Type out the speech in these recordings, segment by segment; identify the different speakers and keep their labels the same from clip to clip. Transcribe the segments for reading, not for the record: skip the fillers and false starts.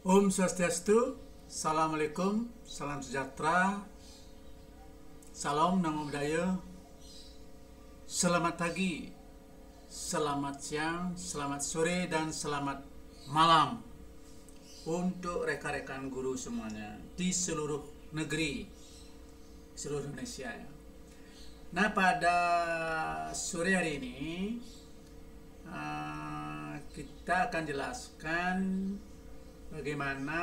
Speaker 1: Om Swastiastu, Assalamualaikum, salam sejahtera, salam namo buddhaya, selamat pagi, selamat siang, selamat sore, dan selamat malam untuk rekan-rekan guru semuanya di seluruh negeri, seluruh Indonesia ya. Nah, pada sore hari ini kita akan jelaskan bagaimana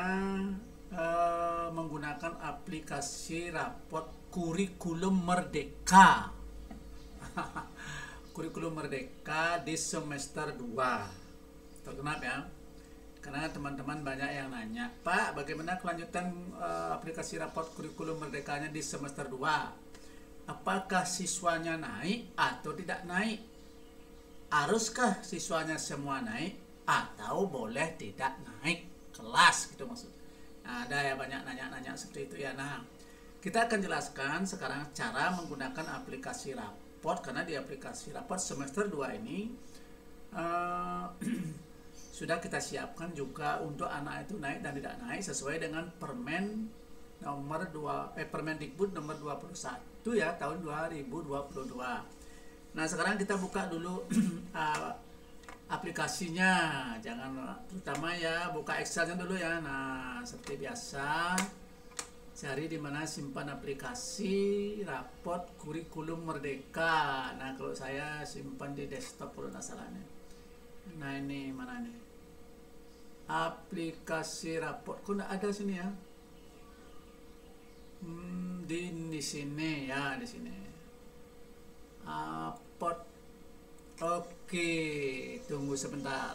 Speaker 1: menggunakan aplikasi rapot kurikulum merdeka. Kurikulum merdeka di semester 2. Terkenal ya, karena teman-teman banyak yang nanya, Pak, bagaimana kelanjutan aplikasi rapot kurikulum merdekanya di semester 2? Apakah siswanya naik atau tidak naik? Haruskah siswanya semua naik atau boleh tidak naik kelas, gitu maksud. Nah, ada ya banyak nanya-nanya seperti itu ya. Nah, kita akan jelaskan sekarang cara menggunakan aplikasi rapot, karena di aplikasi rapot semester 2 ini sudah kita siapkan juga untuk anak itu naik dan tidak naik sesuai dengan Permen nomor 2 Permendikbud nomor 21 ya tahun 2022. Nah, sekarang kita buka dulu aplikasinya, jangan terutama ya buka Excelnya dulu ya. Nah, seperti biasa cari di mana simpan aplikasi rapot kurikulum merdeka. Nah, kalau saya simpan di desktop kalau nggak salah nih. Nah, ini mana nih aplikasi rapot, kok nggak ada sini ya. Di sini ya, di sini rapot. Oke, tunggu sebentar.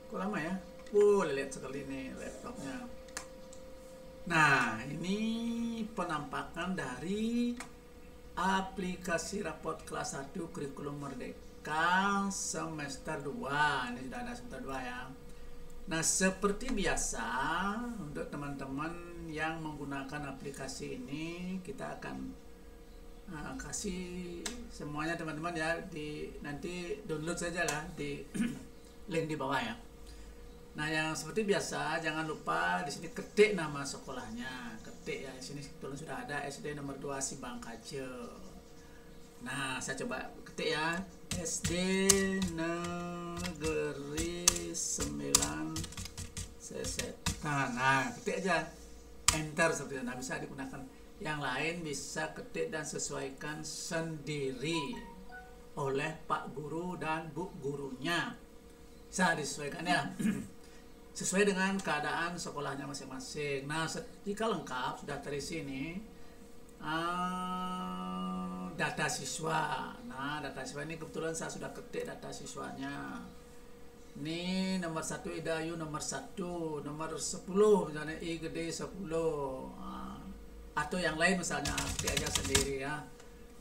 Speaker 1: Kok lama ya? Lihat sekali nih laptopnya. Nah, ini penampakan dari aplikasi rapot kelas 1 kurikulum merdeka semester 2. Ini sudah ada semester 2 ya. Nah, seperti biasa untuk teman-teman yang menggunakan aplikasi ini, kita akan kasih semuanya teman-teman ya, nanti download saja lah di link di bawah ya. Nah, yang seperti biasa jangan lupa di sini ketik nama sekolahnya, ketik ya. Di sini kebetulan sudah ada SD nomor 2 Simbang Kace. Nah, saya coba ketik ya, SD Negeri 9 Sesetan. Nah, ketik aja, enter seperti itu. Nah, bisa digunakan. Yang lain bisa ketik dan sesuaikan sendiri oleh Pak Guru dan Bu Gurunya. Bisa disesuaikan ya. Sesuai dengan keadaan sekolahnya masing-masing. Nah, jika lengkap sudah terisi ini data siswa. Nah, data siswa ini kebetulan saya sudah ketik data siswanya. Ini nomor 1 Idayu nomor 1, nomor 10 misalnya I gede 10. Atau yang lain misalnya ketik aja sendiri ya.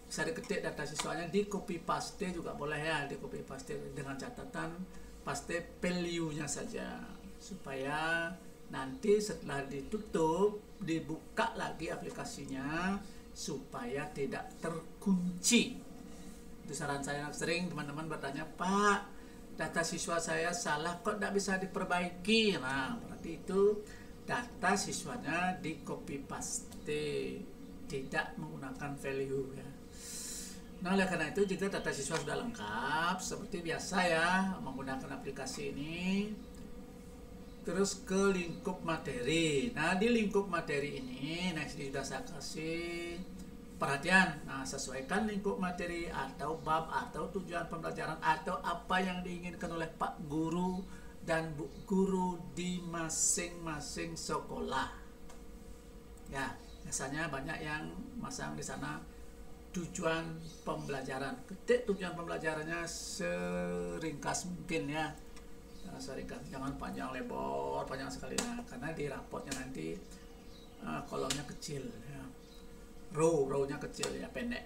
Speaker 1: Bisa diketik data siswanya, di copy paste juga boleh ya, di copy paste dengan catatan paste value-nya saja, supaya nanti setelah ditutup dibuka lagi aplikasinya supaya tidak terkunci. Itu saran saya. Sering teman-teman bertanya, Pak, data siswa saya salah kok tidak bisa diperbaiki. Nah, berarti itu data siswanya di copy paste, tidak menggunakan value ya. Nah, oleh karena itu jika data siswa sudah lengkap seperti biasa ya menggunakan aplikasi ini, terus ke lingkup materi. Nah, di lingkup materi ini next sudah saya kasih perhatian. Nah, sesuaikan lingkup materi atau bab atau tujuan pembelajaran atau apa yang diinginkan oleh Pak Guru dan Bu Guru di masing-masing sekolah. Ya, biasanya banyak yang masang di sana tujuan pembelajaran. Ketik tujuan pembelajarannya seringkas mungkin ya. Seringkas, jangan panjang lebar, panjang sekali nah, karena di rapotnya nanti kolomnya kecil ya. Row-nya kecil ya, pendek.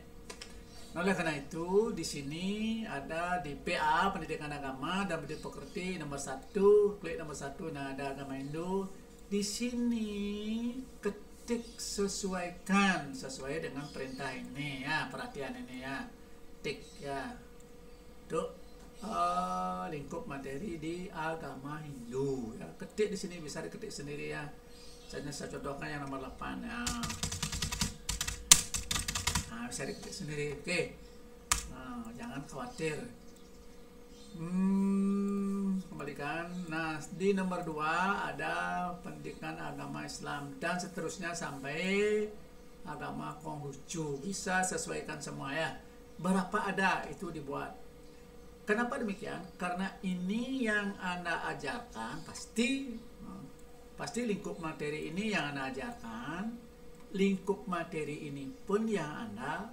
Speaker 1: Nah, oleh karena itu di sini ada di PA Pendidikan Agama dan Budi Pekerti nomor 1, klik nomor 1. Nah, ada agama Hindu. Di sini ketik sesuaikan sesuai dengan perintah ini ya, perhatian ini ya. Tik ya. Tuh lingkup lingkup materi di agama Hindu. Ya, ketik di sini bisa diketik sendiri ya. Saya contohkan yang nomor 8 ya. Nah, bisa diketik sendiri. Oke. Nah, jangan khawatir. Kembalikan. Nah, di nomor 2 ada pendidikan agama Islam dan seterusnya sampai agama Konghucu. Bisa sesuaikan semua ya. Berapa ada itu dibuat. Kenapa demikian? Karena ini yang Anda ajarkan pasti lingkup materi ini yang Anda ajarkan. Lingkup materi ini pun yang Anda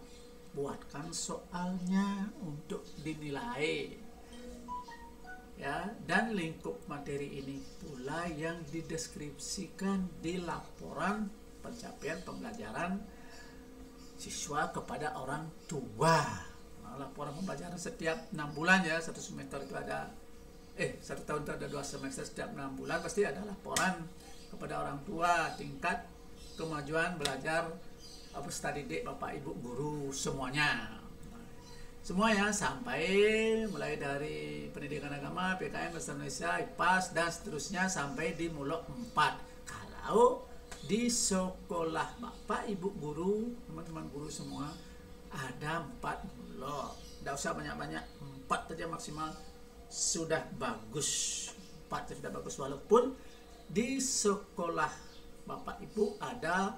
Speaker 1: buatkan soalnya untuk dinilai. Ya, dan lingkup materi ini pula yang dideskripsikan di laporan pencapaian pembelajaran siswa kepada orang tua. Nah, laporan pembelajaran setiap 6 bulan ya, 1 semester itu ada 1 tahun itu ada 2 semester, setiap 6 bulan pasti ada laporan kepada orang tua tingkat kemajuan belajar peserta didik Bapak Ibu guru semuanya. Semuanya sampai mulai dari pendidikan agama, PKN Bahasa Indonesia, IPAS dan seterusnya sampai di mulok 4. Kalau di sekolah Bapak Ibu guru, teman-teman guru semua ada 4 mulok. Tidak usah banyak-banyak, 4 saja maksimal sudah bagus. 4 saja sudah bagus, walaupun di sekolah Bapak Ibu ada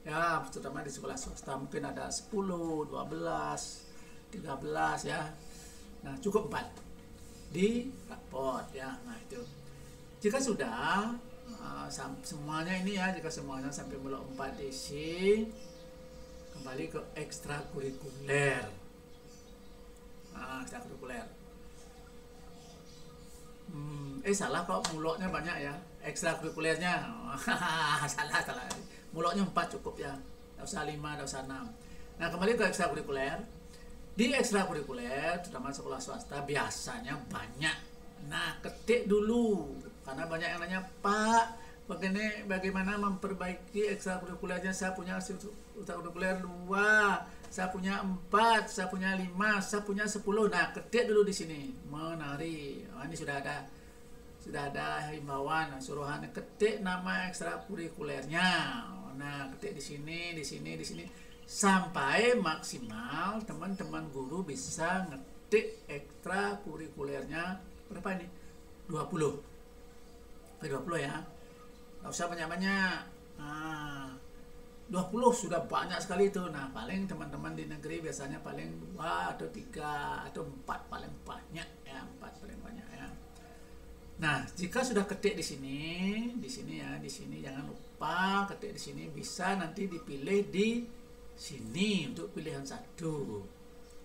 Speaker 1: ya, terutama di sekolah swasta mungkin ada 10, 12, 13 ya. Nah, cukup 4 di raport ya. Nah, itu jika sudah semuanya ini ya, jika semuanya sampai mulai 4 diisi, kembali ke ekstrakurikuler. Nah, ekstrakurikuler. Salah kok, muloknya banyak ya, ekstrakurikulernya. salah. Muloknya 4 cukup ya. Tidak usah 5, tidak usah 6. Nah, kembali ke ekstrakurikuler. Di ekstrakurikuler, terutama sekolah swasta, biasanya banyak. Nah, ketik dulu. Karena banyak yang nanya, Pak, bagaimana memperbaiki ekstrakurikulernya? Saya punya ekstrakurikuler 2, saya punya 4, saya punya 5, saya punya 10. Nah, ketik dulu di sini. Menari. Oh, ini sudah ada himbauan, suruhan ketik nama ekstrakurikulernya. Nah, ketik di sini. Sampai maksimal teman-teman guru bisa ngetik ekstrakurikulernya berapa ini? 20. 20 ya. Nggak usah banyak-banyak. 20 sudah banyak sekali itu. Nah, paling teman-teman di negeri biasanya paling 2 atau 3 atau 4 paling banyak ya, 4 paling banyak ya. Nah, jika sudah ketik di sini jangan lupa ketik di sini, bisa nanti dipilih di sini untuk pilihan 1.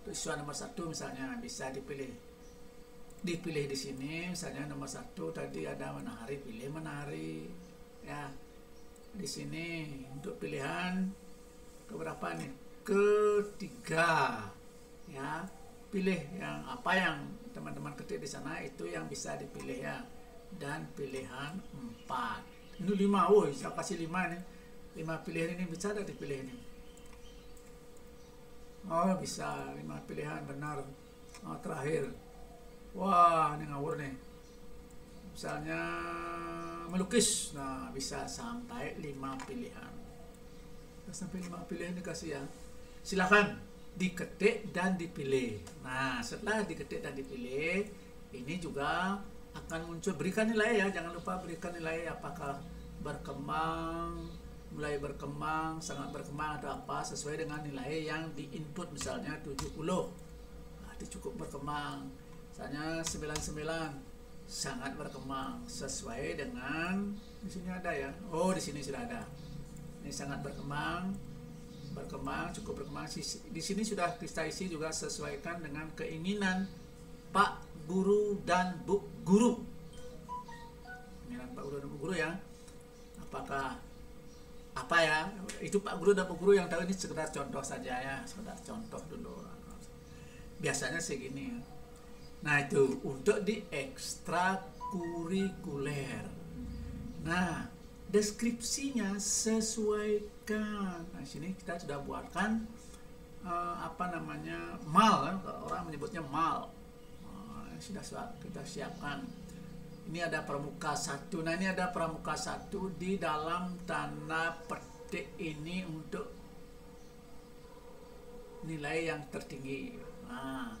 Speaker 1: Untuk siswa nomor 1 misalnya bisa dipilih di sini, misalnya nomor 1 tadi ada menari, pilih menari ya. Di sini untuk pilihan keberapa nih? Ketiga ya. Pilih yang apa yang teman-teman ketik di sana, itu yang bisa dipilih ya. Dan pilihan 4. Ini 5, saya kasih 5 nih. 5 pilihan ini bisa ada dipilih ini. Oh, bisa 5 pilihan benar. Oh, terakhir. Wah, ini ngawur nih. Misalnya melukis. Nah, bisa sampai 5 pilihan. Sampai 5 pilihan dikasih ya. Silakan diketik dan dipilih. Nah, setelah diketik dan dipilih, ini juga akan muncul, berikan nilai ya. Jangan lupa berikan nilai apakah berkembang, mulai berkembang, sangat berkembang atau apa, sesuai dengan nilai yang di input. Misalnya 70, berarti cukup berkembang. Misalnya 99, sangat berkembang, sesuai dengan di sini ada ya. Oh, di sini sudah ada. Ini sangat berkembang, cukup berkembang. Di sini sudah kita isi juga sesuaikan dengan keinginan Pak Guru dan Bu Guru. Keinginan Pak Guru dan Bu Guru ya. Apakah apa ya, itu Pak Guru dan Bu Guru yang tahu, ini sekedar contoh saja ya, sekedar contoh dulu. Biasanya segini ya. Nah, itu untuk di ekstrakurikuler. Nah, deskripsinya sesuaikan. Nah, sini kita sudah buatkan mal, orang menyebutnya mal. kita siapkan. Ini ada pramuka 1. Nah, ini ada pramuka 1 di dalam tanda petik ini untuk nilai yang tertinggi. Nah,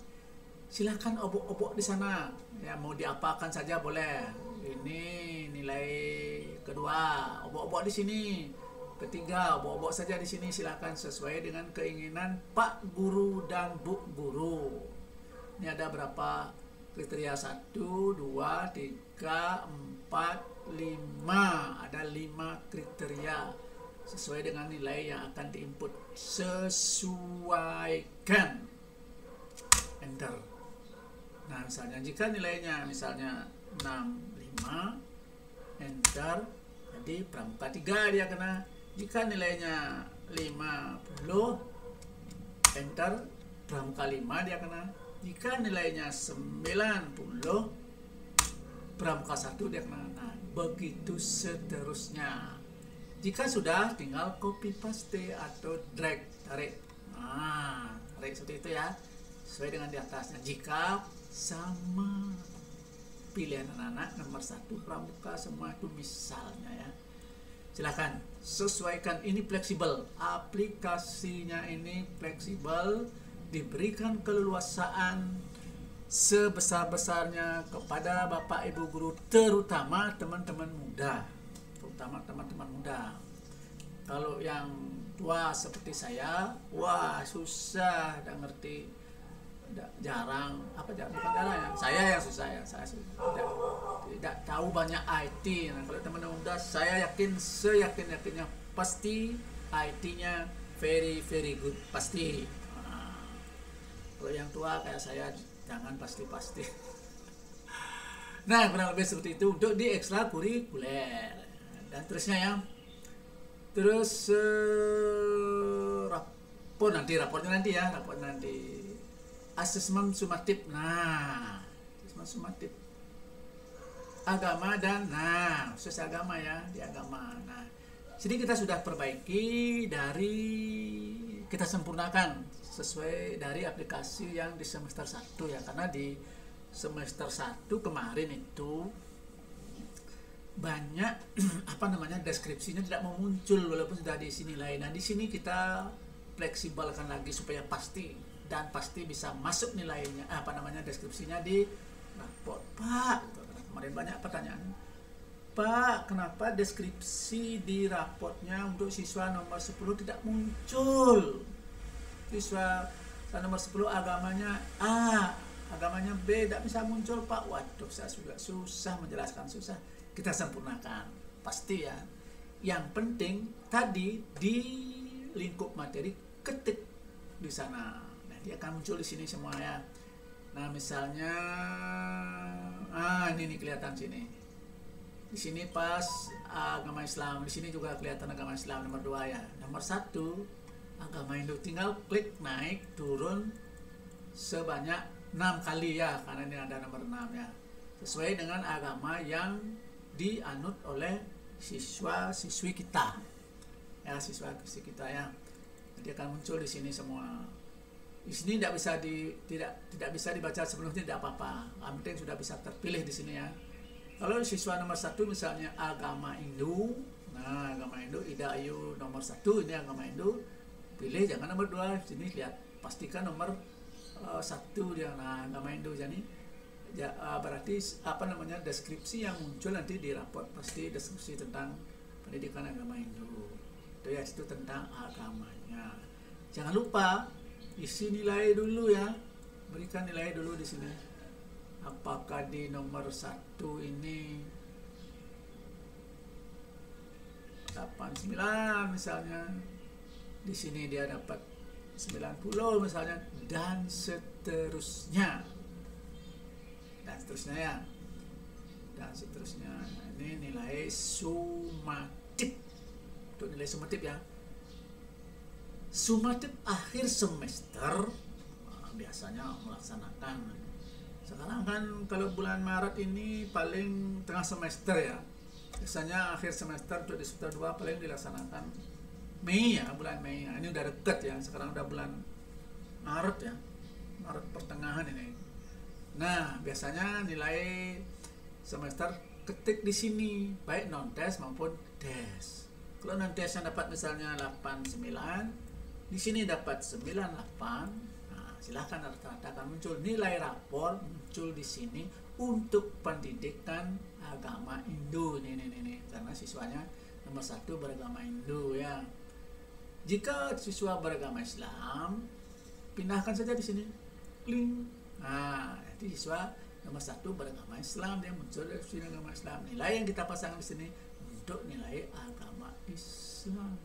Speaker 1: silakan obok-obok di sana. Ya, mau diapakan saja boleh. Ini nilai kedua, obok-obok di sini. Ketiga, obok-obok saja di sini, silakan sesuai dengan keinginan Pak Guru dan Bu Guru. Ini ada berapa kriteria? 1, 2, 3, 4, 5. Ada 5 kriteria sesuai dengan nilai yang akan diinput. Sesuaikan. Enter. Nah, misalnya jika nilainya misalnya 65, enter. Jadi pramuka 3 dia kena. Jika nilainya 50, enter, pramuka 5 dia kena. Jika nilainya 90, pramuka 1 dia kena. Nah, begitu seterusnya. Jika sudah, tinggal copy paste atau drag, tarik. Nah, tarik seperti itu ya, sesuai dengan di atasnya. Jika sama pilihan anak-anak nomor 1 pramuka semua itu misalnya ya, silakan sesuaikan. Ini fleksibel, aplikasinya ini fleksibel, diberikan keleluasaan sebesar-besarnya kepada Bapak Ibu Guru, terutama teman-teman muda. Kalau yang tua seperti saya, wah susah, udah ngerti, jarang, bukan jarang ya, saya yang susah ya, saya tidak tahu banyak IT. Nah, kalau teman-teman muda, saya yakin, seyakin-yakinnya pasti IT-nya very good, pasti. Nah, kalau yang tua kayak saya, jangan pasti. Nah, kurang lebih seperti itu untuk di ekstrakurikuler. Dan terusnya ya, terus raportnya nanti ya, asesmen sumatif. Nah, asesmen sumatif agama dan khusus agama ya, di agama. Nah, jadi kita sudah perbaiki kita sempurnakan sesuai dari aplikasi yang di semester 1 ya, karena di semester 1 kemarin itu banyak deskripsinya tidak mau muncul walaupun sudah di sini lain. Nah, di sini kita fleksibelkan lagi supaya pasti bisa masuk nilainya, deskripsinya di raport. Pak, kemarin banyak pertanyaan, Pak, kenapa deskripsi di raportnya untuk siswa nomor 10 tidak muncul? Siswa nomor 10 agamanya A, agamanya B, tidak bisa muncul, Pak. Waduh, saya juga susah menjelaskan, susah. Kita sempurnakan, pasti ya. Yang penting tadi di lingkup materi ketik di sana. Nah, dia akan muncul di sini semua ya. Nah, misalnya ini nih kelihatan sini. Di sini pas agama Islam, di sini juga kelihatan agama Islam nomor 2 ya. Nomor 1 agama Hindu, tinggal klik naik turun sebanyak 6 kali ya, karena ini ada nomor 6 ya. Sesuai dengan agama yang dianut oleh siswa-siswi kita. Ya, siswa-siswi kita ya. Jadi akan muncul di sini semua. Di sini tidak bisa dibaca sebelumnya, tidak apa-apa. Yang penting sudah bisa terpilih di sini ya. Kalau siswa nomor 1 misalnya agama Hindu, nah agama Hindu Ida Ayu nomor 1, ini agama Hindu, pilih jangan nomor 2. Sini lihat, pastikan nomor 1 dia. Nah, agama Hindu, jadi ya, berarti deskripsi yang muncul nanti di raport pasti deskripsi tentang pendidikan agama Hindu. Itu ya, itu tentang agamanya. Jangan lupa isi nilai dulu ya, berikan nilai dulu di sini. Apakah di nomor 1 ini 89 misalnya, di sini dia dapat 90 misalnya, dan seterusnya ya, dan seterusnya. Ini nilai sumatif. Untuk nilai sumatif ya, sumatif akhir semester biasanya melaksanakan. Sekarang kan kalau bulan Maret ini paling tengah semester ya, biasanya akhir semester untuk di semester 2 paling dilaksanakan Mei ya, bulan Mei. Nah, ini udah deket ya, sekarang udah bulan Maret ya, Maret pertengahan ini. Nah, biasanya nilai semester ketik di sini, baik non tes maupun tes. Kalau non tes yang dapat misalnya 89, di sini dapat 98. Nah, silahkan rata-rata akan muncul nilai rapor muncul di sini untuk pendidikan agama Hindu nih. Karena siswanya nomor 1 beragama Hindu ya. Jika siswa beragama Islam, pindahkan saja di sini. Kling. Nah, nanti siswa nomor 1 beragama Islam, dia muncul dari sini agama Islam. Nilai yang kita pasang di sini untuk nilai agama Islam.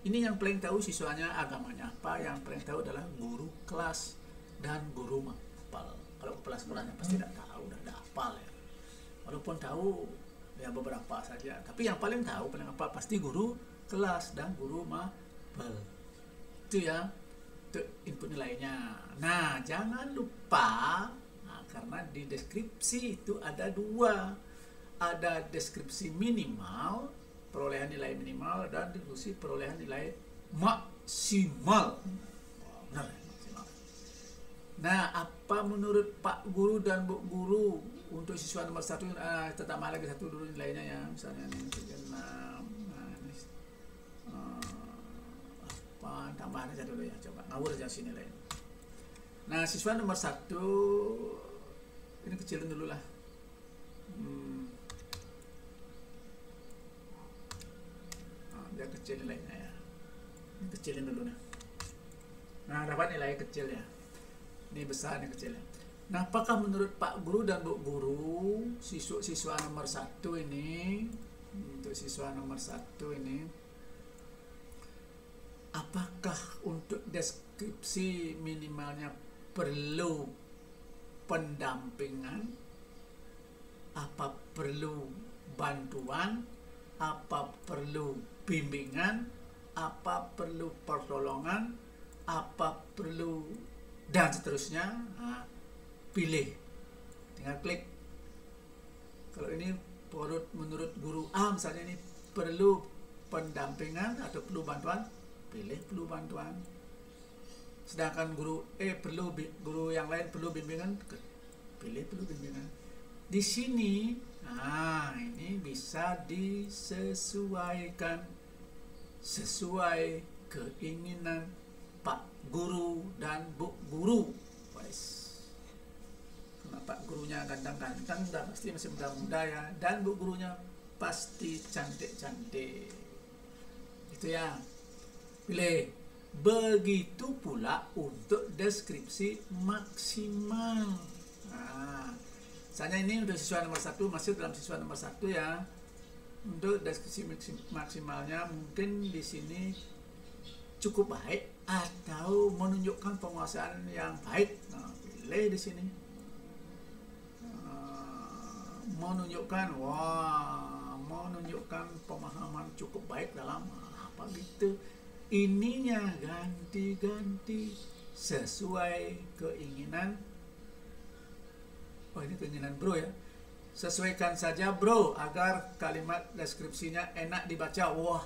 Speaker 1: Ini yang paling tahu siswanya agamanya apa, yang paling tahu adalah guru kelas dan guru mapel. Kalau kepala sekolahnya pasti tidak tahu, udah hafal ya. Walaupun tahu ya beberapa saja, tapi yang paling tahu paling apa pasti guru kelas dan guru mapel. Itu ya, itu input nilainya. Nah, jangan lupa, karena di deskripsi itu ada 2. Ada deskripsi minimal, perolehan nilai minimal, dan deskripsi perolehan nilai maksimal. Benar ya, maksimal. Nah, apa menurut Pak Guru dan Bu Guru untuk siswa nomor 1, kita tambah lagi 1 dulu nilainya ya. Misalnya ini 6. Tambahan aja dulu ya, coba ngawur aja sini lain. Nah, siswa nomor 1 ini kecilin dulu lah. Biar kecil nilainya ya. Ini kecilin dulu nih. Nah, dapat nilai kecil ya. Ini besar, ini kecil ya. Nah, apakah menurut Pak Guru dan Bu Guru siswa nomor 1 ini, untuk siswa nomor 1 ini, apakah untuk deskripsi minimalnya perlu pendampingan, apa perlu bantuan, apa perlu bimbingan, apa perlu pertolongan, apa perlu, dan seterusnya. Nah, pilih, tinggal klik. Kalau ini menurut guru A misalnya, ini perlu pendampingan atau perlu bantuan, pilih perlu bantuan. Sedangkan guru guru yang lain perlu bimbingan, pilih perlu bimbingan. Di sini, nah ini bisa disesuaikan sesuai keinginan Pak Guru dan Bu Guru. Karena Pak Gurunya ganteng-ganteng, udah pasti masih muda-muda ya, dan Bu Gurunya pasti cantik-cantik. Itu ya. Pilih. Begitu pula untuk deskripsi maksimal. Nah, misalnya ini untuk siswa nomor 1, masih dalam siswa nomor 1 ya. Untuk deskripsi maksimalnya mungkin di sini cukup baik atau menunjukkan penguasaan yang baik. Nah, pilih di sini. Menunjukkan pemahaman cukup baik dalam apa gitu. Ininya ganti-ganti sesuai keinginan. Oh, ini keinginan bro ya. Sesuaikan saja bro agar kalimat deskripsinya enak dibaca. Wah,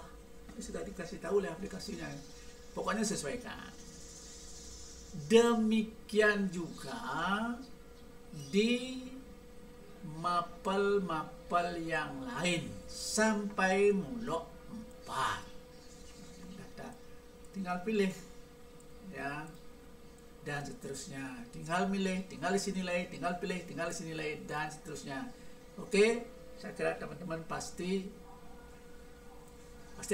Speaker 1: ini sudah dikasih tahu oleh aplikasinya. Pokoknya sesuaikan. Demikian juga di mapel-mapel yang lain sampai muluk 4. Tinggal pilih ya, dan seterusnya. Tinggal milih, tinggal isi nilai, tinggal pilih, tinggal isi nilai, dan seterusnya. Oke, saya kira teman-teman pasti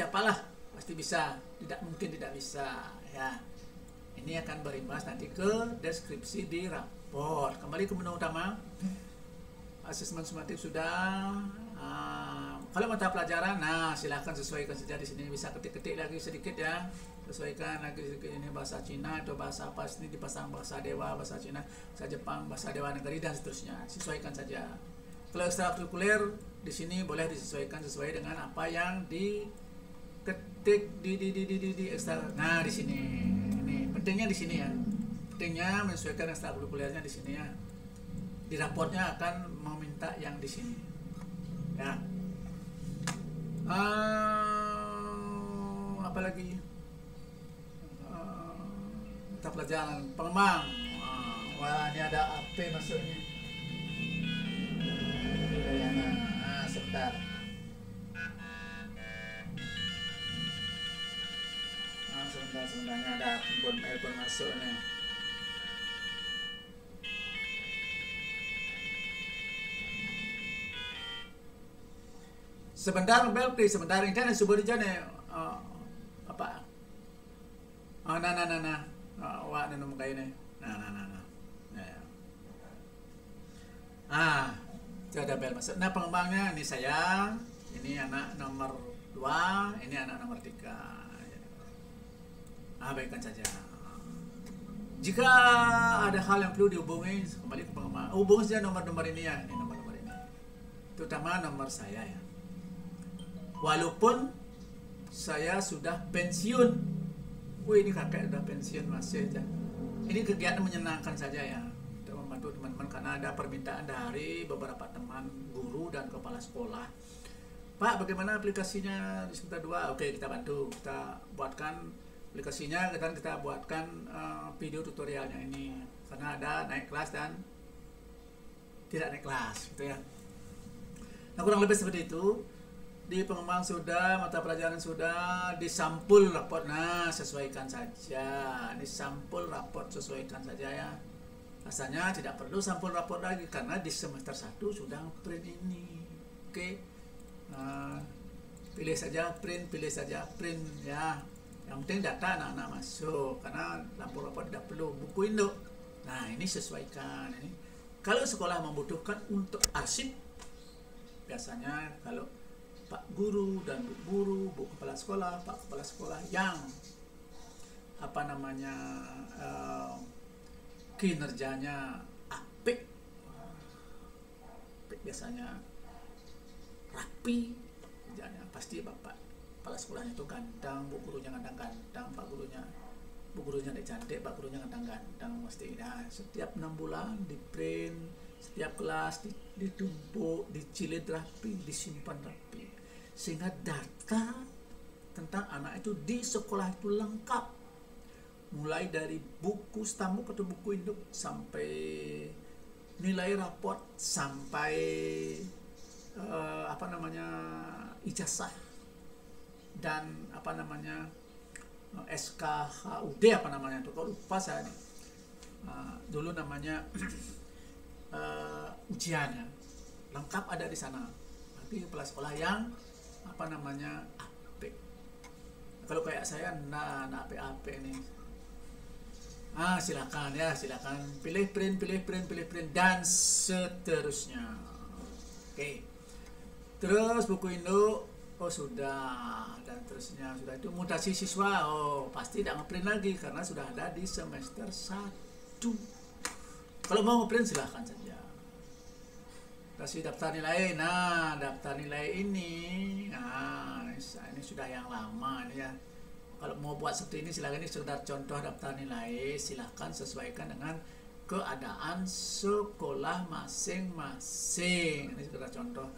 Speaker 1: apalah, pasti bisa, tidak mungkin tidak bisa ya. Ini akan berimbas nanti ke deskripsi di rapor. Kembali ke menu utama. Asesmen sumatif sudah. Kalau mata pelajaran, nah silahkan sesuaikan saja di sini. Bisa ketik-ketik lagi sedikit ya. Sesuaikan lagi sedikit, ini bahasa Cina atau bahasa apa, ini dipasang bahasa Dewa, bahasa Cina, bahasa Jepang, bahasa Dewa Negeri, dan seterusnya. Sesuaikan saja. Kalau ekstrakurikuler di sini boleh disesuaikan sesuai dengan apa yang diketik di ekstra. Nah, di sini. Ini pentingnya di sini ya. Pentingnya menyesuaikan ekstrakurikulernya di sini ya. Di raportnya akan meminta yang di sini. Ya. Apa lagi? Mata pelajaran pengembang. Wah, ini ada AP masuknya. Udayana. Nah, sebentar. Nah, sebentar. Ini ada telepon masuk nih. Sebentar, Bel, please. Sebentar, ini kan subuh aja nih. Apa? Oh, nah. Wah, nemu kayak ini. Nah. Ya. Itu ada Bel masuk. Nah, pengembangnya ini saya, ini anak nomor 2, ini anak nomor 3. Baikkan saja. Jika ada hal yang perlu dihubungi, kembali ke pengembang. Hubungi saja nomor-nomor ini ya, ini nomor-nomor ini. Terutama nomor saya ya. Walaupun saya sudah pensiun. Wih, ini kakek udah pensiun masih aja. Ini kegiatan menyenangkan saja ya, untuk membantu teman-teman karena ada permintaan dari beberapa teman guru dan kepala sekolah. Pak, bagaimana aplikasinya di semester 2? Oke, kita bantu. Kita buatkan aplikasinya, dan kita buatkan video tutorialnya ini. Karena ada naik kelas dan tidak naik kelas, gitu ya. Nah, kurang lebih seperti itu. Di pengembang sudah, mata pelajaran sudah, di sampul raport. Nah, sesuaikan saja. Di sampul raport sesuaikan saja ya. Rasanya tidak perlu sampul raport lagi karena di semester 1 sudah print ini. Oke. Nah, pilih saja print ya. Yang penting data anak-anak masuk karena sampul raport tidak perlu. Buku induk. Nah, ini sesuaikan ini. Kalau sekolah membutuhkan untuk arsip, biasanya kalau Pak Guru dan Bu Guru, Bu Kepala Sekolah, Pak Kepala Sekolah yang kinerjanya apik, biasanya rapi kerjanya, pasti Bapak Kepala Sekolahnya itu ganteng, Bu Gurunya ganteng-ganteng, Bu Gurunya cantik, Pak Gurunya ganteng-ganteng, mesti. Nah, setiap 6 bulan di print, setiap kelas ditumpuk, dicilid rapi, disimpan rapi, sehingga data tentang anak itu di sekolah itu lengkap, mulai dari buku stamuk atau buku induk sampai nilai raport, sampai ijazah dan SKHUD itu, kalau lupa saya dulu namanya ujiannya lengkap ada di sana. Tapi kepala sekolah yang AP. Kalau kayak saya anak AP nih, silakan pilih print dan seterusnya. Oke. Terus buku induk sudah, dan terusnya sudah. Itu mutasi siswa pasti tidak ngeprint lagi karena sudah ada di semester 1. Kalau mau ngeprint silahkan saja. Kasih daftar nilai. Nah, daftar nilai ini sudah yang lama ini ya. Kalau mau buat seperti ini silahkan, ini sekedar contoh daftar nilai, silahkan sesuaikan dengan keadaan sekolah masing-masing. Ini sekedar contoh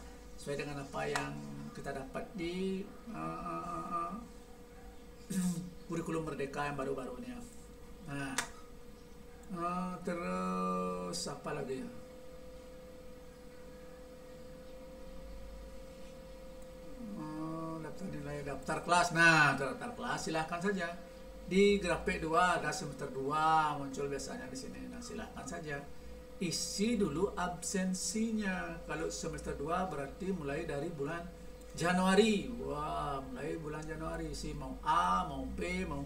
Speaker 1: sesuai dengan apa yang kita dapat di kurikulum Merdeka yang baru-barunya. Nah, terus apa lagi ya? Daftar nilai, daftar kelas. Nah, daftar kelas silahkan saja. Di grafik 2 ada semester 2 muncul biasanya di sini. Nah, silahkan saja isi dulu absensinya. Kalau semester 2 berarti mulai dari bulan Januari. Wah, mulai bulan Januari isi mau A, mau B, mau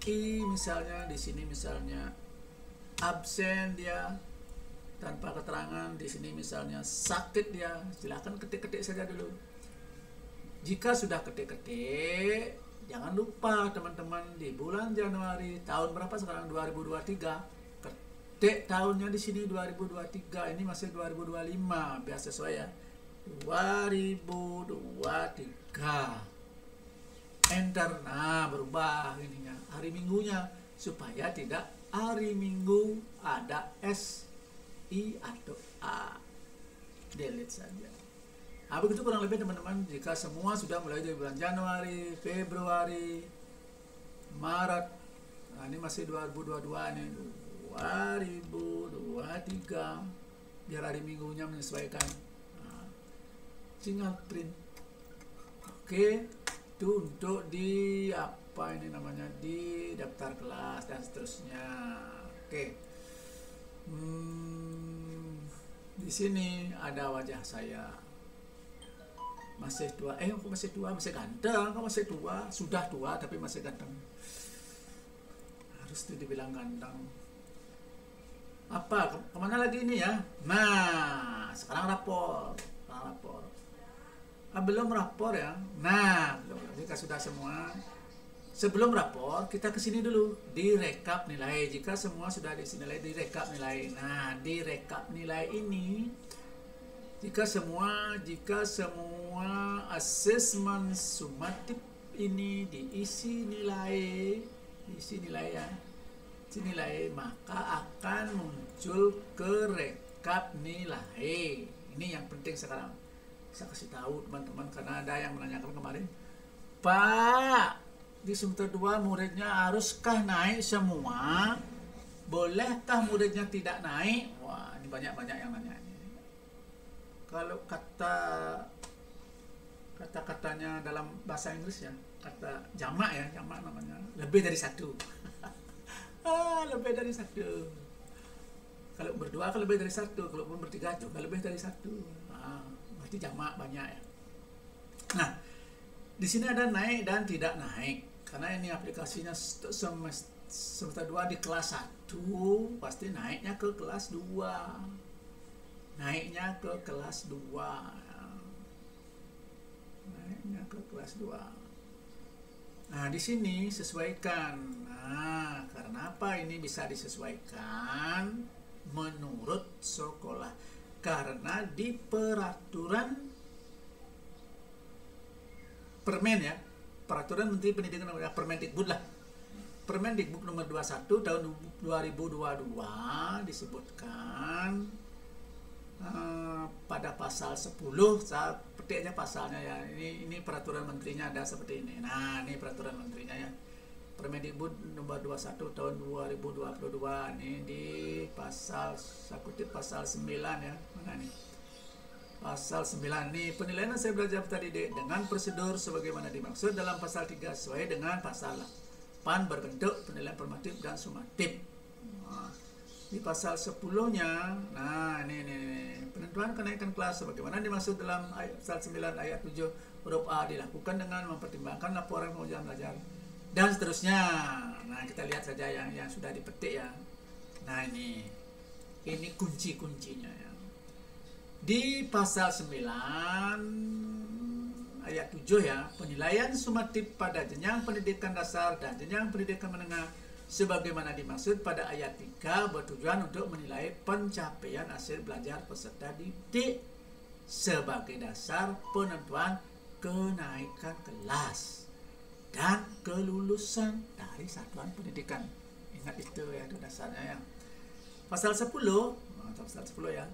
Speaker 1: I misalnya. Di sini misalnya absen dia tanpa keterangan, di sini misalnya sakit dia, silahkan ketik-ketik saja dulu. Jika sudah ketik-ketik, jangan lupa teman-teman di bulan Januari tahun berapa sekarang, 2023, ketik tahunnya di sini 2023, ini masih 2025, biar sesuai ya, 2023. Enter. Nah, berubah ininya hari minggunya supaya tidak hari Minggu ada S, I atau A. Delete saja. Nah, begitu kurang lebih teman-teman. Jika semua sudah mulai dari bulan Januari, Februari, Maret, nah ini masih 2022 nih. 2023, biar hari minggunya menyesuaikan. Nah, tinggal print. Oke, itu untuk di apa ini namanya, di daftar kelas dan seterusnya. Oke. Di sini ada wajah saya. Masih tua. Kok masih tua? Masih ganteng. Kok masih tua? Sudah tua tapi masih ganteng. Harus itu dibilang ganteng. Apa? Kemana lagi ini ya? Nah, sekarang rapor. Belum rapor ya. Nah, belum. Jika sudah semua, sebelum rapor kita ke sini dulu, direkap nilai. Jika semua sudah nilai, direkap nilai. Nah, di rekap nilai ini, jika semua asesmen sumatif ini diisi nilai ya, nilai, maka akan muncul ke rekap nilai. Ini yang penting sekarang. Saya kasih tahu teman-teman, karena ada yang menanyakan kemarin, Pak, di semester 2 muridnya haruskah naik semua? Bolehkah muridnya tidak naik? Wah, ini banyak yang nanya. Kalau kata-katanya dalam bahasa Inggris ya, kata jamak namanya, lebih dari satu. Lebih dari satu. Kalau berdua kan lebih dari satu, kalau bertiga juga lebih dari satu. Berarti jamak banyak ya. Nah, di sini ada naik dan tidak naik, karena ini aplikasinya semester 2 di kelas 1, pasti naiknya ke kelas 2. Naiknya ke kelas 2. Nah, di sini sesuaikan. Nah, karena apa ini bisa disesuaikan menurut sekolah? Karena di peraturan Peraturan Menteri Pendidikan Permendikbud Permendikbud nomor 21 tahun 2022 disebutkan pada pasal 10, saya petiknya pasalnya ya. Ini peraturan menterinya ada seperti ini. Nah, ini peraturan menterinya ya. Permendikbud nomor 21 tahun 2022 ini di pasal, saya kutip pasal 9 ya. Mana nih? Pasal 9 nih, penilaian saya belajar tadi dengan prosedur sebagaimana dimaksud dalam pasal 3 sesuai dengan pasal 8 berbentuk penilaian formatif dan sumatif. Nah, di pasal 10-nya, nah ini penentuan kenaikan kelas sebagaimana dimaksud dalam pasal 9 ayat 7 huruf A dilakukan dengan mempertimbangkan laporan pengujian belajar dan seterusnya. Nah, kita lihat saja yang sudah dipetik ya. Nah, ini kunci-kuncinya ya. Di pasal 9 ayat 7 ya, penilaian sumatif pada jenjang pendidikan dasar dan jenjang pendidikan menengah sebagaimana dimaksud pada ayat 3 bertujuan untuk menilai pencapaian hasil belajar peserta didik sebagai dasar penentuan kenaikan kelas dan kelulusan dari satuan pendidikan. Ingat itu ya, itu dasarnya ya. Pasal 10 ya.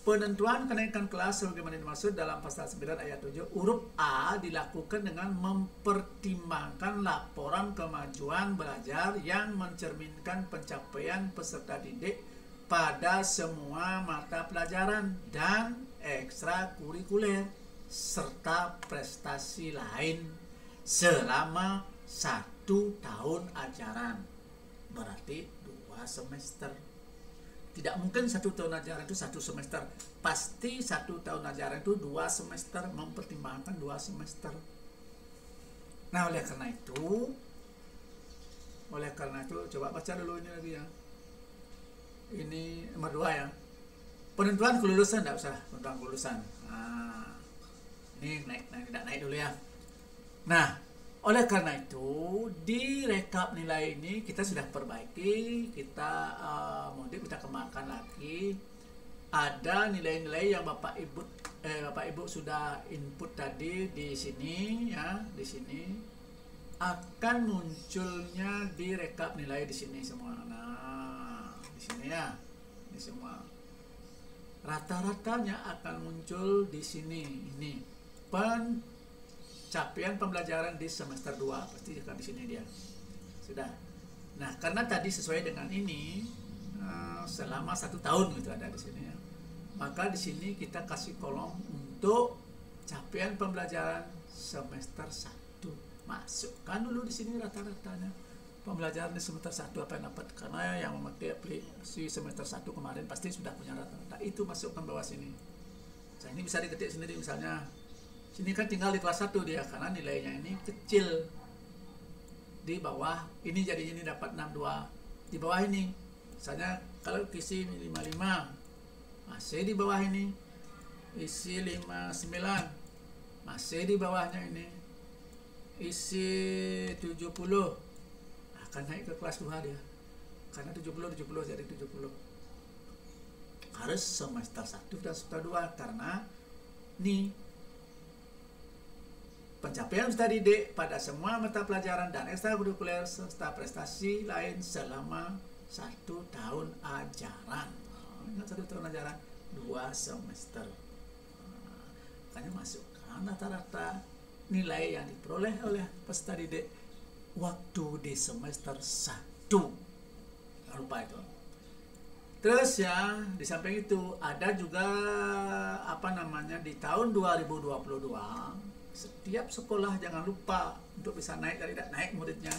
Speaker 1: Penentuan kenaikan kelas sebagaimana dimaksud dalam pasal 9 ayat 7 huruf A dilakukan dengan mempertimbangkan laporan kemajuan belajar yang mencerminkan pencapaian peserta didik pada semua mata pelajaran dan ekstrakurikuler serta prestasi lain selama 1 tahun ajaran, berarti 2 semester. Tidak mungkin 1 tahun ajaran itu 1 semester. Pasti 1 tahun ajaran itu 2 semester, mempertimbangkan 2 semester. Nah, oleh karena itu coba baca dulu ini lagi ya. Ini nomor 2 ya. Penentuan kelulusan, tidak usah penentuan kelulusan. Nah, ini tidak naik dulu ya. Nah, oleh karena itu di rekap nilai ini kita sudah perbaiki, kita modif, kita kembangkan lagi. Ada nilai-nilai yang Bapak Ibu sudah input tadi di sini ya, di sini akan munculnya di rekap nilai di sini semua. Nah, di sini ya, ini semua. Rata-ratanya akan muncul di sini. Ini capaian pembelajaran di semester 2 pasti akan di sini dia. Sudah. Nah, karena tadi sesuai dengan ini, selama 1 tahun gitu ada di sini ya. Maka di sini kita kasih kolom untuk capaian pembelajaran semester 1. Masukkan dulu di sini rata-ratanya pembelajaran di semester 1 apa yang dapat, karena yang memakai aplikasi semester 1 kemarin pasti sudah punya rata-rata, itu masukkan bawah sini. Nah, ini bisa diketik sendiri, misalnya sini kan tinggal di kelas 1 dia karena nilainya ini kecil. Di bawah ini jadinya ini dapat 62. Di bawah ini misalnya kalau isi 55 masih di bawah ini, isi 59 masih di bawahnya ini, isi 70 akan naik ke kelas 2 dia karena 70 jadi 70 harus semester 1 dan semester 2 karena ini pencapaian sudah didik pada semua mata pelajaran dan ekstrakurikuler serta prestasi lain selama 1 tahun ajaran. Ingat 1 tahun ajaran 2 semester. Makanya masukkan rata-rata nilai yang diperoleh oleh peserta didik waktu di semester 1. Jangan lupa itu. Terus ya, di samping itu ada juga di tahun 2022 setiap sekolah jangan lupa untuk bisa naik dan tidak naik muridnya.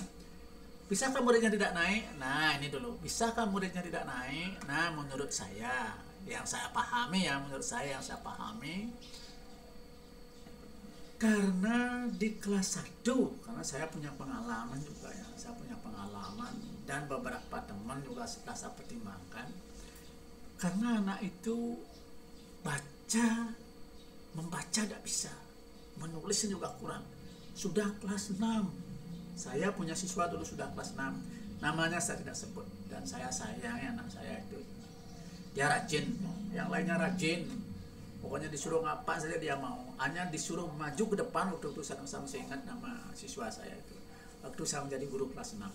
Speaker 1: Bisakah muridnya tidak naik? Nah, ini dulu. Bisakah muridnya tidak naik? Nah, menurut saya, yang saya pahami karena di kelas 1, karena saya punya pengalaman juga ya, dan beberapa teman juga setelah saya pertimbangkan, karena anak itu membaca tidak bisa, menulis juga kurang, sudah kelas 6. Saya punya siswa dulu sudah kelas 6, namanya saya tidak sebut, dan saya sayang anak saya itu, dia rajin, yang lainnya rajin, pokoknya disuruh ngapa saja dia mau, hanya disuruh maju ke depan. Waktu itu saya masih ingat nama siswa saya itu, waktu saya menjadi guru kelas 6,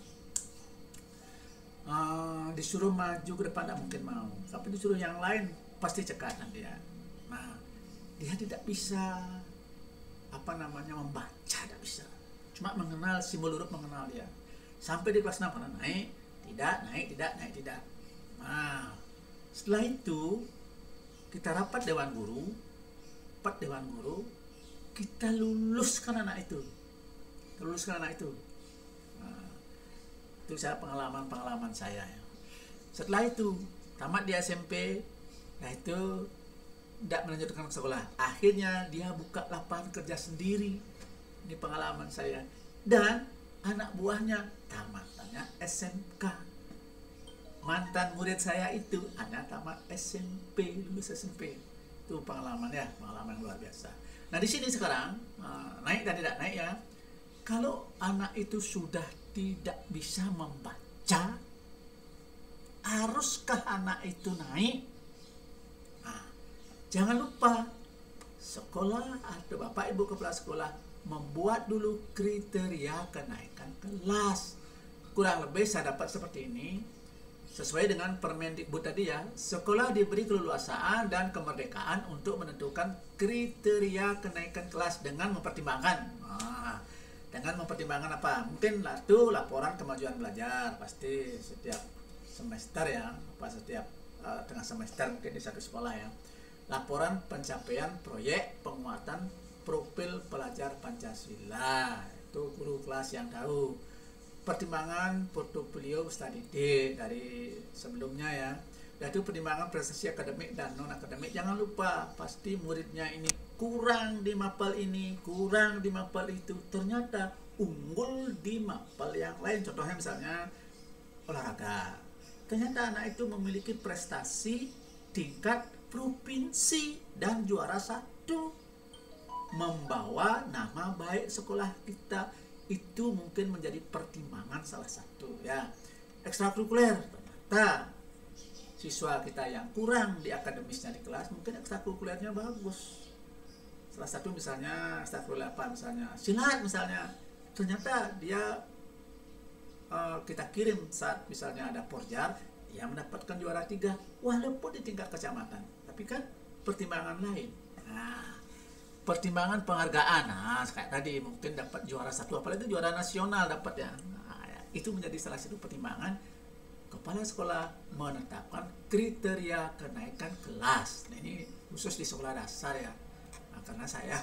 Speaker 1: disuruh maju ke depan tidak mungkin mau, tapi disuruh yang lain pasti cekatan dia. Nah, dia tidak bisa membaca, tidak bisa, cuma mengenal simbol huruf, mengenal dia sampai di kelas 6 pernah naik tidak. Nah, setelah itu kita rapat dewan guru, kita luluskan anak itu. Nah, itu saya pengalaman saya ya. Setelah itu tamat di SMP, nah itu tidak melanjutkan ke sekolah, akhirnya dia buka lapangan kerja sendiri. Ini pengalaman saya, dan anak buahnya tamatannya SMK. Mantan murid saya itu anak tamat SMP, lulus SMP. Itu pengalaman luar biasa. Nah, di sini sekarang naik dan tidak naik ya. Kalau anak itu sudah tidak bisa membaca, haruskah anak itu naik? Nah, jangan lupa sekolah atau Bapak Ibu kepala sekolah membuat dulu kriteria kenaikan kelas. Kurang lebih saya dapat seperti ini. Sesuai dengan Permendikbud tadi ya, sekolah diberi keleluasaan dan kemerdekaan untuk menentukan kriteria kenaikan kelas dengan mempertimbangkan. Apa? Mungkin itu laporan kemajuan belajar, pasti setiap semester ya, setiap tengah semester mungkin di satu sekolah ya. Laporan pencapaian proyek penguatan profil pelajar Pancasila, itu guru kelas yang tahu. Pertimbangan portofolio peserta didik dari sebelumnya ya, dan itu pertimbangan prestasi akademik dan non akademik. Jangan lupa, pasti muridnya ini kurang di mapel ini, kurang di mapel itu, ternyata unggul di mapel yang lain. Contohnya misalnya olahraga, ternyata anak itu memiliki prestasi tingkat provinsi dan juara 1, membawa nama baik sekolah kita. Itu mungkin menjadi pertimbangan salah satu ya. Ekstrakurikuler, ternyata siswa kita yang kurang di akademisnya di kelas, mungkin ekstrakurikulernya bagus. Salah satu misalnya ekstrakurikuler apa, misalnya silat misalnya, ternyata dia kita kirim saat misalnya ada porjar, dia mendapatkan juara 3 walaupun di tingkat kecamatan, tapi kan pertimbangan lain. Nah, pertimbangan penghargaan, kayak tadi mungkin dapat juara 1, apalagi juara nasional dapat ya. Nah, itu menjadi salah satu pertimbangan kepala sekolah menetapkan kriteria kenaikan kelas. Nah, ini khusus di sekolah dasar ya. Nah, karena saya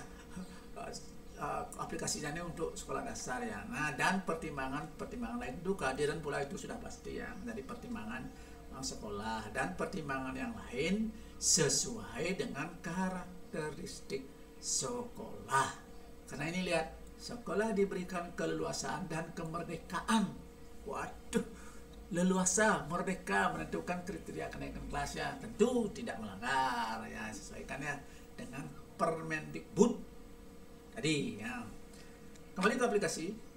Speaker 1: aplikasinya ini untuk sekolah dasar ya. Nah, dan pertimbangan lain itu kehadiran pula itu sudah pasti ya menjadi pertimbangan sekolah, dan pertimbangan yang lain sesuai dengan karakteristik sekolah. Karena ini lihat, sekolah diberikan keleluasaan dan kemerdekaan. Waduh, leluasa, merdeka menentukan kriteria kenaikan kelasnya, tentu tidak melanggar ya, sesuaikannya dengan Permendikbud tadi ya. Kembali ke aplikasi.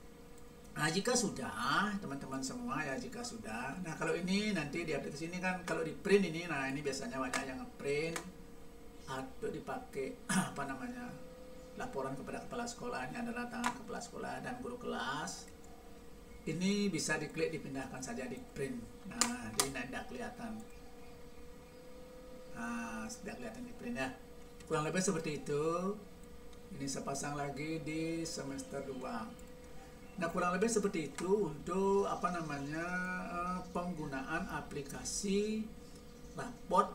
Speaker 1: Nah, jika sudah teman-teman semua ya, jika sudah, nah kalau ini nanti di aplikasi ini kan kalau di print ini, nah ini biasanya banyak yang nge-print atau dipakai apa namanya, laporan kepada kepala sekolah. Ini adalah tangan kepala sekolah dan guru kelas. Ini bisa diklik, dipindahkan saja di print. Nah, ini tidak kelihatan. Nah, tidak kelihatan di print ya. Kurang lebih seperti itu. Ini saya pasang lagi di semester 2. Nah, kurang lebih seperti itu untuk apa namanya, penggunaan aplikasi raport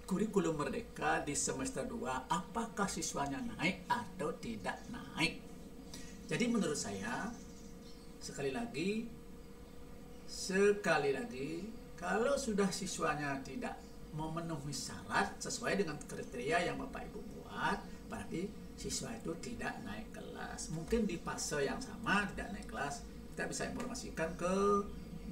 Speaker 1: kurikulum merdeka di semester 2. Apakah siswanya naik atau tidak naik? Jadi menurut saya, sekali lagi, kalau sudah siswanya tidak memenuhi syarat sesuai dengan kriteria yang Bapak Ibu buat, berarti siswa itu tidak naik kelas. Mungkin di fase yang sama tidak naik kelas, kita bisa informasikan ke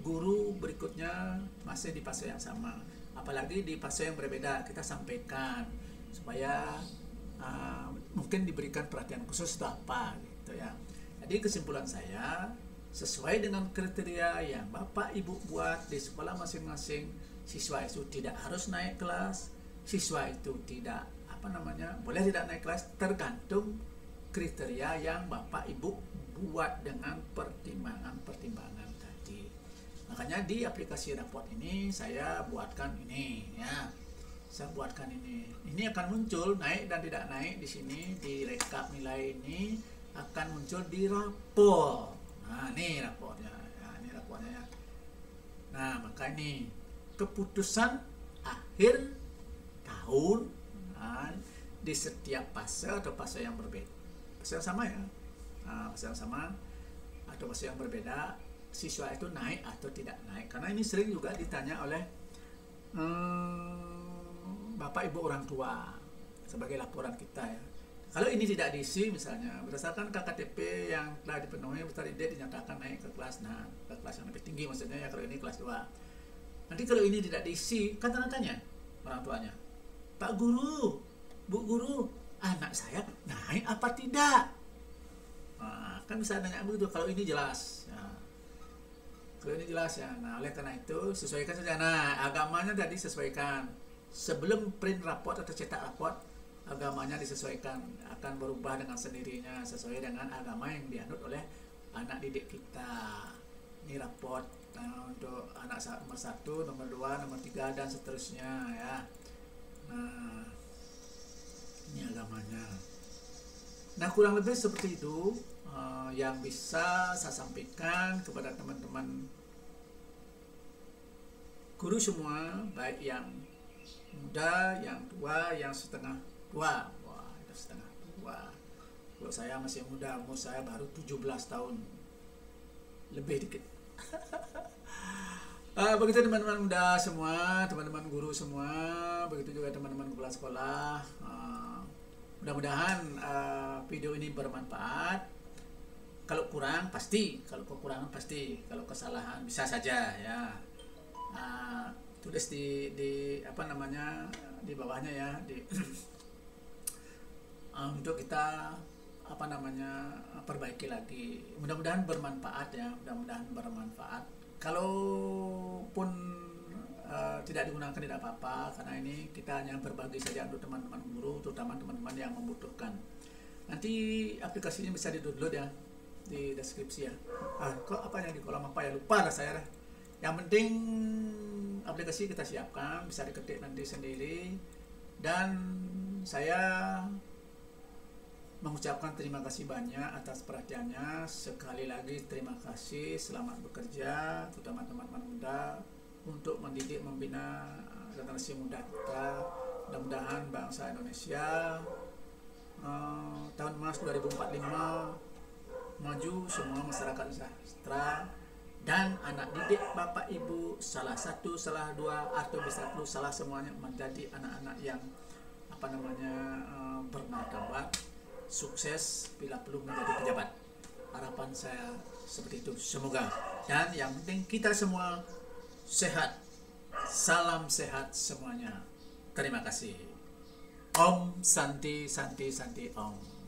Speaker 1: guru berikutnya masih di fase yang sama. Apalagi di fase yang berbeda, kita sampaikan supaya mungkin diberikan perhatian khusus atau apa gitu ya. Jadi kesimpulan saya, sesuai dengan kriteria yang Bapak Ibu buat di sekolah masing-masing, siswa itu tidak harus naik kelas, siswa itu tidak boleh tidak naik kelas, tergantung kriteria yang Bapak Ibu buat dengan pertimbangan tadi. Makanya di aplikasi raport ini saya buatkan ini ya. Saya buatkan ini. Ini akan muncul naik dan tidak naik di sini, di rekap nilai ini akan muncul di rapor. Nah, ini rapornya. Nah, ini rapornya ya. Nah, maka ini keputusan akhir tahun di setiap fase atau fase yang berbeda, fase yang sama ya, fase yang sama atau fase yang berbeda, siswa itu naik atau tidak naik. Karena ini sering juga ditanya oleh Bapak Ibu orang tua sebagai laporan kita ya. Kalau ini tidak diisi misalnya berdasarkan KKTP yang telah dipenuhi, peserta didik dinyatakan naik ke kelas, ke kelas yang lebih tinggi maksudnya ya, kalau ini kelas 2. Nanti kalau ini tidak diisi, kan tanya orang tuanya, Pak Guru, Bu Guru, anak saya naik apa tidak? Nah, kan bisa nanya begitu. Kalau ini jelas ya. Kalau ini jelas ya. Nah, oleh karena itu sesuaikan saja. Nah, agamanya tadi sesuaikan. Sebelum print raport atau cetak raport, agamanya disesuaikan, akan berubah dengan sendirinya sesuai dengan agama yang dianut oleh anak didik kita. Ini raport untuk anak nomor 1, nomor 2, nomor 3 dan seterusnya ya. Nah, ini agamanya. Nah, kurang lebih seperti itu yang bisa saya sampaikan kepada teman-teman guru semua, baik yang muda, yang tua, yang setengah tua. Wah, itu setengah tua. Kalau saya masih muda, umur saya baru 17 tahun. Lebih dikit. Begitu teman-teman muda semua, teman-teman guru semua, begitu juga teman-teman kepala sekolah. Mudah-mudahan video ini bermanfaat. Kalau kurang pasti, kalau kekurangan pasti, kalau kesalahan bisa saja ya. Tulis di apa namanya, di bawahnya ya, untuk kita apa namanya, perbaiki lagi. Mudah-mudahan bermanfaat ya, mudah-mudahan bermanfaat. Kalaupun tidak digunakan tidak apa-apa, karena ini kita hanya berbagi saja untuk teman-teman guru, terutama teman-teman yang membutuhkan. Nanti aplikasinya bisa di-download ya, di deskripsi ya. Kok apanya di kolom apa ya, lupa lah saya. Yang penting aplikasi kita siapkan, bisa diketik nanti sendiri. Dan saya mengucapkan terima kasih banyak atas perhatiannya. Sekali lagi terima kasih, selamat bekerja, terutama teman-teman muda. untuk mendidik, membina generasi muda kita. Mudah-mudahan bangsa Indonesia tahun emas 2045 maju, semua masyarakat sejahtera, dan anak didik Bapak Ibu salah satu, salah dua, atau bisa salah semuanya menjadi anak-anak yang bermartabat, sukses, bila perlu menjadi pejabat. Harapan saya seperti itu, semoga. Dan yang penting kita semua sehat. Salam sehat semuanya. Terima kasih. Om Santi Santi Santi Om.